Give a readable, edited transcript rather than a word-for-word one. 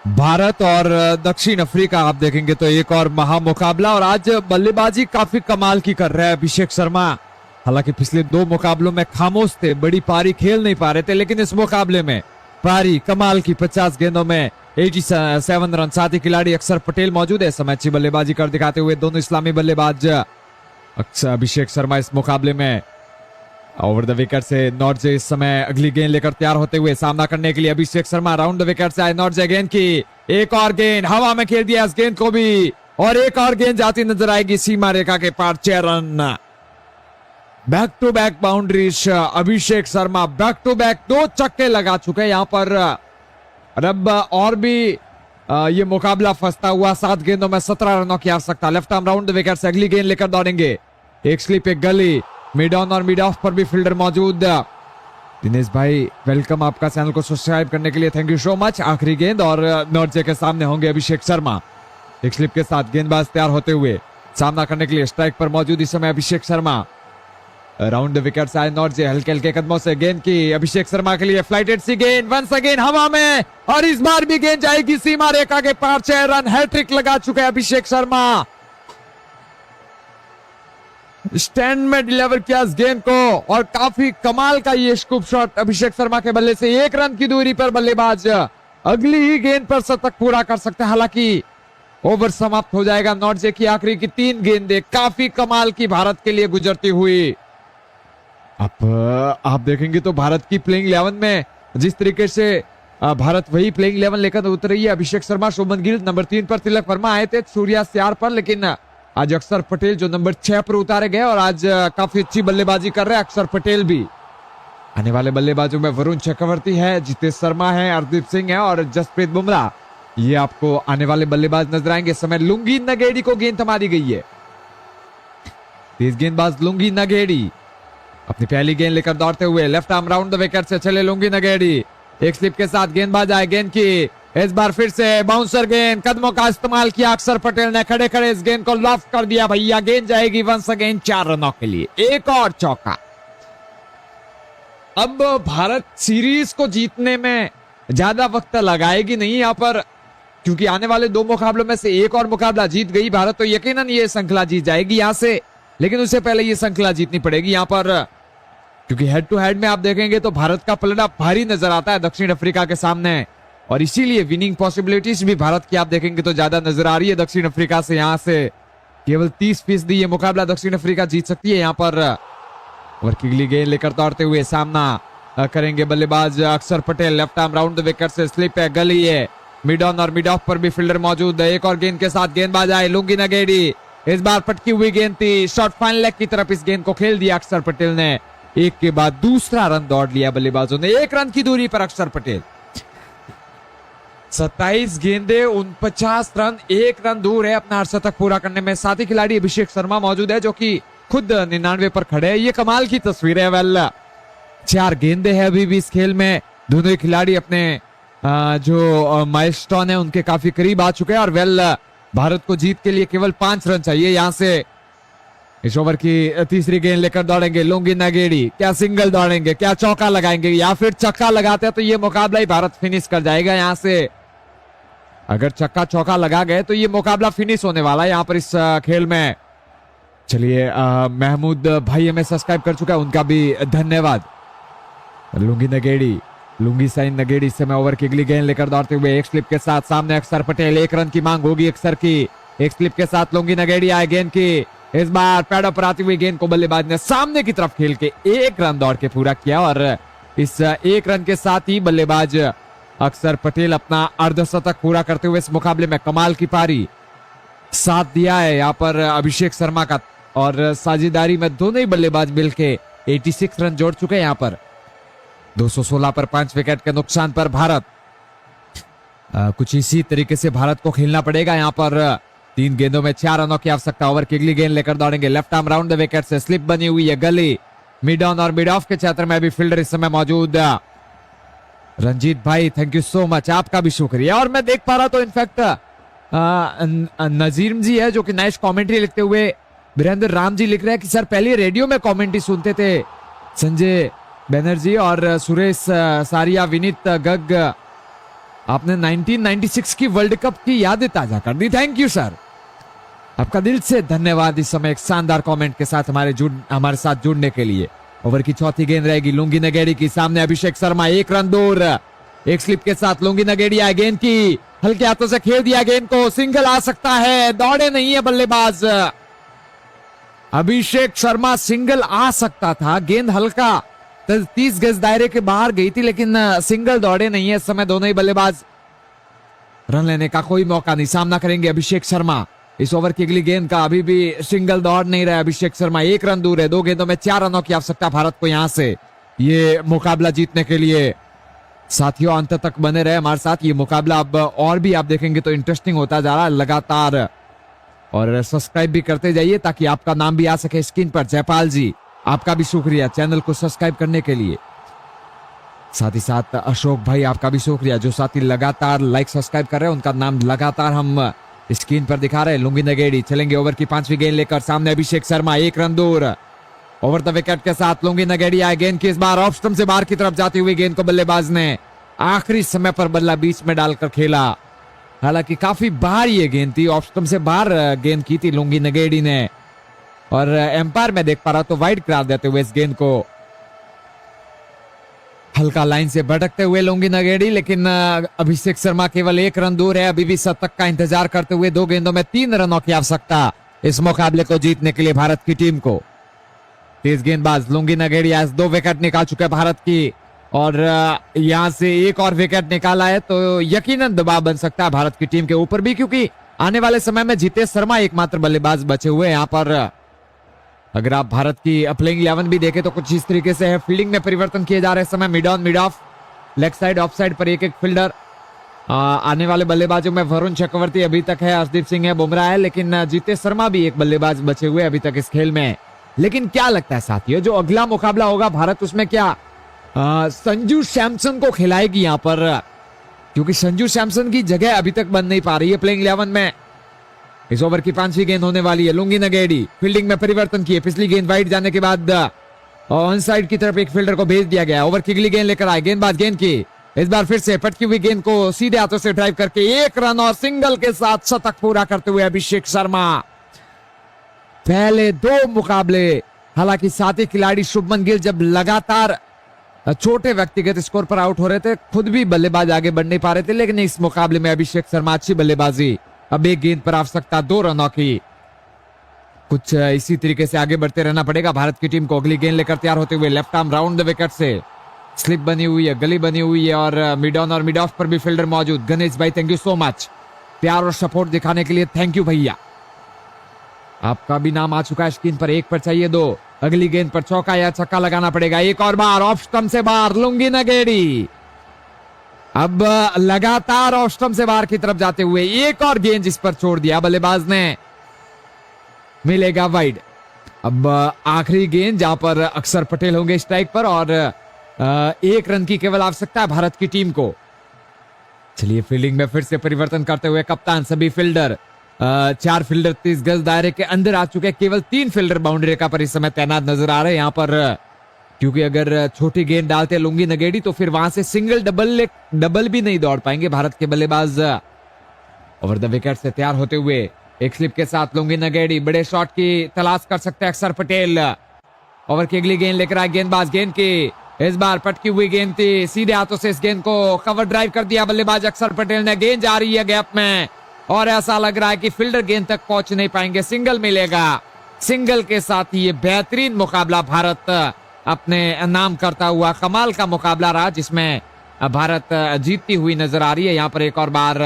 भारत और दक्षिण अफ्रीका आप देखेंगे तो एक और महामुकाबला, और आज बल्लेबाजी काफी कमाल की कर रहा है अभिषेक शर्मा। हालांकि पिछले दो मुकाबलों में खामोश थे, बड़ी पारी खेल नहीं पा रहे थे, लेकिन इस मुकाबले में पारी कमाल की 50 गेंदों में 87 रन। साथी खिलाड़ी अक्षर पटेल मौजूद है इस समय अच्छी बल्लेबाजी कर दिखाते हुए। दोनों इस्लामी बल्लेबाज अभिषेक शर्मा इस मुकाबले में ओवर द विकेट से नॉर्जे इस समय अगली गेंद लेकर तैयार होते हुए सामना करने के लिए Abhishek Sharma round the wicket से आए। नॉर्जे गेंद की एक और गेंद हवा में खेल दिया इस गेंद को भी, और एक और गेंद जाती नजर आएगी सीमा रेखा के पार। 6 run. Back to back boundaries Abhishek Sharma, back to back 2 छक्के लगा चुके हैं यहाँ पर। अब और भी ये मुकाबला फंसता हुआ। 7 गेंदों में 17 रनों की आवश्यकता। Left arm round the wicket से अगली गेंद लेकर दौड़ेंगे। एक स्लिप एक गली, मिड ऑन और मिड ऑफ पर भी फील्डर मौजूद। दिनेश भाई वेलकम आपका चैनल को सब्सक्राइब करने के लिए, थैंक यू सो मच। आखिरी गेंद और नॉर्जे के सामने होंगे अभिषेक शर्मा। एक स्लिप के साथ गेंदबाज तैयार होते हुए सामना करने के लिए स्ट्राइक पर मौजूद इस समय Abhishek Sharma. Round the wicket से आए नॉर्जे हल्के हल्के कदमों से गेंद की अभिषेक शर्मा के लिए फ्लाइटेड सी गेंद, वंस अगेन हवा में, और इस बार भी गेंद जाएगी सीमा रेखा के पार। 6 रन। हैट्रिक लगा चुके अभिषेक शर्मा। स्टैंड में डिलीवर किया इस गेंद को, और काफी कमाल का ये स्कूप शॉट अभिषेक शर्मा के बल्ले से। 1 रन की दूरी पर बल्लेबाज अगली ही गेंद पर शतक पूरा कर सकते हैं। हालांकि ओवर समाप्त हो जाएगा। नॉर्जे की आखिरी की 3 गेंदें काफी कमाल की भारत के लिए गुजरती हुई। अब आप देखेंगे तो भारत की प्लेइंग 11 में जिस तरीके से भारत वही प्लेइंग 11 लेकर उतर रही है। अभिषेक शर्मा, शुभमन गिल नंबर 3 पर, तिलक वर्मा आए थे सूर्या 4 पर, लेकिन आज अक्षर पटेल जो नंबर 6 पर उतारे गए, और आज काफी अच्छी बल्लेबाजी कर रहे हैं अक्षर पटेल भी। आने वाले बल्लेबाजों में वरुण चक्रवर्ती है, जितेश शर्मा है, हरदीप सिंह है और जसप्रीत बुमराह, ये आपको आने वाले बल्लेबाज नजर आएंगे। इस समय लुंगी नगेड़ी को गेंद थमा दी गई है। तेज गेंदबाज लुंगी नगेड़ी अपनी पहली गेंद लेकर दौड़ते हुए left arm round the wicket से चले लुंगी नगेड़ी। एक स्लिप के साथ गेंदबाज आए, गेंद की इस बार फिर से बाउंसर गेंद, कदमों का इस्तेमाल किया अक्षर पटेल ने, खड़े खड़े इस गेंद को लॉफ्ट कर दिया भैया। गेंद जाएगी वंस अगेन 4 रनों के लिए। एक और चौका। अब भारत सीरीज को जीतने में ज्यादा वक्त लगाएगी नहीं यहाँ पर, क्योंकि आने वाले 2 मुकाबलों में से एक और मुकाबला जीत गई भारत तो यकीनन ये श्रृंखला जीत जाएगी यहां से, लेकिन उससे पहले ये श्रृंखला जीतनी पड़ेगी यहाँ पर, क्योंकि हेड टू हेड में आप देखेंगे तो भारत का पलड़ा भारी नजर आता है दक्षिण अफ्रीका के सामने, और इसीलिए विनिंग पॉसिबिलिटीज भी भारत की आप देखेंगे तो ज्यादा नजर आ रही है दक्षिण अफ्रीका से। यहां से केवल 30% ये मुकाबला दक्षिण अफ्रीका जीत सकती है यहाँ पर। और किगली गेंद लेकर दौड़ते हुए सामना करेंगे बल्लेबाज अक्षर Patel. Left arm round the wicket से स्लिप है, गली है, मिड ऑन और मिड ऑफ पर भी फील्डर मौजूद है। एक और गेंद के साथ गेंदबाज आए लुंगी नगेड़ी, इस बार पटकी हुई गेंद थी, शॉर्ट फाइन लेग की तरफ इस गेंद को खेल दिया अक्षर पटेल ने। एक के बाद दूसरा रन दौड़ लिया बल्लेबाजों ने। 1 रन की दूरी पर अक्षर पटेल। 27 गेंदे 49 रन, 1 रन दूर है अपना अर्धशतक पूरा करने में। साथी खिलाड़ी अभिषेक शर्मा मौजूद है जो कि खुद 99 पर खड़े हैं। ये कमाल की तस्वीर है। वेल 4 गेंदे हैं अभी भी इस खेल में। दोनों खिलाड़ी अपने जो माइलस्टोन है उनके काफी करीब आ चुके हैं, और वेल भारत को जीत के लिए केवल 5 रन चाहिए यहां से। इस ओवर की तीसरी गेंद लेकर दौड़ेंगे लुंगी नगेड़ी। क्या सिंगल दौड़ेंगे, क्या चौका लगाएंगे, या फिर छक्का लगाते हैं तो ये मुकाबला ही भारत फिनिश कर जाएगा यहां से। अगर छक्का चौका लगा गए तो ये मुकाबला फिनिश होने वाला है यहां पर इस खेल में। चलिए महमूद भाई हमें सब्सक्राइब कर चुका है, उनका भी धन्यवाद। लुंगी नगेड़ी, लुंगी साइन नगेड़ी इस समय ओवर की अगली गेंद लेकर दौड़ते हुए एक स्लिप के साथ सामने अक्षर पटेल। 1 रन की मांग होगी अक्षर की। एक स्लिप के साथ लुंगी नगेड़ी आए, गेंद की इस बार पैडों पर आती हुई गेंद को बल्लेबाज ने सामने की तरफ खेल के 1 रन दौड़ के पूरा किया, और इस 1 रन के साथ ही बल्लेबाज अक्षर पटेल अपना अर्धशतक पूरा करते हुए इस मुकाबले में कमाल की पारी साथ दिया है यहाँ पर अभिषेक शर्मा का। और साझेदारी में दोनों ही बल्लेबाज मिलके 86 रन जोड़ चुके हैं यहाँ पर। 216 पर 5 विकेट के नुकसान पर भारत। कुछ इसी तरीके से भारत को खेलना पड़ेगा यहाँ पर। 3 गेंदों में 4 रनों की आवश्यकता। ओवर की अगली गेंद लेकर दौड़ेंगे left arm round the wicket से, स्लिप बनी हुई है, गली, मिड ऑन और मिड ऑफ के क्षेत्र में भी फील्डर इस समय मौजूद। रंजीत भाई थैंक यू सो मच, आपका भी शुक्रिया। और मैं देख पा रहा तो इनफैक्ट नजीर जी है जो कि नाइस कमेंट्री लिखते हुए वीरेंद्र राम जी लिख रहे हैं कि सर पहले रेडियो में कमेंट्री सुनते थे संजय बैनर्जी और सुरेश सारिया, विनीत गग आपने 1996 की वर्ल्ड कप की यादें ताजा कर दी। थैंक यू सर, आपका दिल से धन्यवाद इस समय एक शानदार कमेंट के साथ हमारे साथ जुड़ने के लिए। ओवर की चौथी गेंद रहेगी लुंगी नगेड़ी की, सामने अभिषेक शर्मा, 1 रन दूर। एक स्लिप के साथ लुंगी नगेड़ी आए, गेंद की हल्के हाथों से खेल दिया, गेंद को सिंगल आ सकता है, दौड़े नहीं है बल्लेबाज। अभिषेक शर्मा सिंगल आ सकता था, गेंद हल्का 30 गज दायरे के बाहर गई थी, लेकिन सिंगल दौड़े नहीं है। इस समय दोनों ही बल्लेबाज रन लेने का कोई मौका नहीं, सामना करेंगे अभिषेक शर्मा। इस ओवर की अगली गेंद का अभी भी सिंगल दौड़ नहीं रहा अभिषेक शर्मा, 1 रन दूर है। 2 गेंदों में 4 रनों की आवश्यकता भारत को यहां से ये मुकाबला जीतने के लिए। साथियों अंत तक बने रहे हमारे साथ, ये मुकाबला अब और भी आप देखेंगे तो इंटरेस्टिंग होता जा रहा है लगातार। और सब्सक्राइब भी करते जाइए ताकि आपका नाम भी आ सके स्क्रीन पर। जयपाल जी आपका भी शुक्रिया चैनल को सब्सक्राइब करने के लिए। साथ ही साथ अशोक भाई आपका भी शुक्रिया, जो साथी लगातार लाइक सब्सक्राइब कर रहे हैं उनका नाम लगातार हम स्क्रीन पर दिखा रहे हैं। लुंगी नगेड़ी चलेंगे ओवर की 5वीं गेंद लेकर, सामने अभिषेक शर्मा, 1 रन दूर। ओवर द विकेट के साथ लुंगी नगेड़ी आए, गेंद की इस बार ऑफ स्टंप से बाहर की तरफ जाती हुई गेंद को बल्लेबाज ने आखिरी समय पर बल्ला बीच में डालकर खेला। हालांकि काफी बाहर ये गेंद थी, ऑफ स्टंप से बाहर गेंद की थी लुंगी नगेड़ी ने, और एम्पायर में देख पा रहा तो वाइड करार देते हुए इस गेंद को हल्का लाइन से भटकते हुए लुंगी नगेड़ी। लेकिन अभिषेक शर्मा केवल 1 रन दूर है, अभी भी शतक का इंतजार करते हुए 2 गेंदों में 3 रनों की आवश्यकता इस मुकाबले को जीतने के लिए भारत की टीम को। तेज गेंदबाज लुंगी नगेड़ी आज 2 विकेट निकाल चुके हैं भारत की, और यहां से एक और विकेट निकाला है तो यकीनन दबाव बन सकता है भारत की टीम के ऊपर भी, क्योंकि आने वाले समय में जितेश शर्मा एकमात्र बल्लेबाज बचे हुए हैं यहाँ पर। अगर आप भारत की प्लेइंग 11 भी देखें तो कुछ इस तरीके से है। फील्डिंग में परिवर्तन किए जा रहे समय, mid on mid of, leg side of side पर एक फील्डर। आने वाले बल्लेबाजों में वरुण चक्रवर्ती अभी तक है, हर्षदीप सिंह है, बुमराह है, लेकिन जितेश शर्मा भी एक बल्लेबाज बचे हुए अभी तक इस खेल में। लेकिन क्या लगता है साथियों, जो अगला मुकाबला होगा भारत उसमें क्या संजू सैमसन को खिलाएगी यहाँ पर, क्योंकि संजू सैमसन की जगह अभी तक बन नहीं पा रही है प्लेइंग 11 में। इस ओवर की 5वीं गेंद होने वाली है। लुंगी नगेड़ी फील्डिंग में परिवर्तन किए, पिछली गेंद वाइड जाने के बाद ऑन साइड की तरफ एक फील्डर को भेज दिया गया। ओवर की अगली गेंद लेकर आए, गेंदबाज गेंद की इस बार फिर से पटकी हुई गेंद को सीधे हाथों से ड्राइव करके 1 रन और सिंगल के साथ शतक पूरा करते हुए अभिषेक शर्मा। पहले 2 मुकाबले हालांकि साथी खिलाड़ी शुभमन गिल जब लगातार छोटे व्यक्तिगत स्कोर पर आउट हो रहे थे, खुद भी बल्लेबाज आगे बढ़ नहीं पा रहे थे, लेकिन इस मुकाबले में अभिषेक शर्मा अच्छी बल्लेबाजी, अब 1 गेंद पर आवश्यकता 2 रनों की। कुछ इसी तरीके से आगे बढ़ते रहना पड़ेगा भारत की टीम को। अगली गेंद लेकर तैयार होते हुए left arm round the wicket से, स्लिप बनी हुई है, गली बनी हुई है, और मिड ऑन और मिड ऑफ पर भी फील्डर मौजूद। गणेश भाई थैंक यू सो मच, प्यार और सपोर्ट दिखाने के लिए थैंक यू भैया। आपका भी नाम आ चुका है स्क्रीन पर, 1 पर चाहिए 2। अगली गेंद पर चौका या छक्का लगाना पड़ेगा। एक और बार ऑफ स्टंप से बाहर लुंगी नगेड़ी, अब लगातार ऑफ स्टंप से बाहर की तरफ जाते हुए एक और गेंद जिस पर छोड़ दिया बल्लेबाज ने, मिलेगा वाइड। अब आखिरी गेंद जहां पर अक्षर पटेल होंगे स्ट्राइक पर, और 1 रन की केवल आवश्यकता है भारत की टीम को। चलिए फील्डिंग में फिर से परिवर्तन करते हुए कप्तान, सभी फील्डर 4 फील्डर 30 गज दायरे के अंदर आ चुके हैं, केवल 3 फील्डर बाउंड्री रेखा पर इस समय तैनात नजर आ रहे हैं यहाँ पर, क्योंकि अगर छोटी गेंद डालते लुंगी नगेड़ी तो फिर वहां से सिंगल डबल भी नहीं दौड़ पाएंगे भारत के बल्लेबाज। ओवर द विकेट से तैयार होते हुए एक स्लिप के साथ लुंगी नगेड़ी बड़े शॉट की तलाश कर सकते हैं अक्षर पटेल। ओवर की अगली गेंद लेकर आए गेंदबाज, गेंद की इस बार पटकी हुई गेंद थी, सीधे हाथों से इस गेंद को कवर ड्राइव कर दिया बल्लेबाज अक्षर पटेल ने। गेंद जा रही है गैप में, और ऐसा लग रहा है कि फील्डर गेंद तक पहुंच नहीं पाएंगे, सिंगल मिलेगा। सिंगल के साथ ये बेहतरीन मुकाबला भारत अपने नाम करता हुआ कमाल का मुकाबला रहा, जिसमें भारत जीतती हुई नजर आ रही है। यहाँ पर एक और बार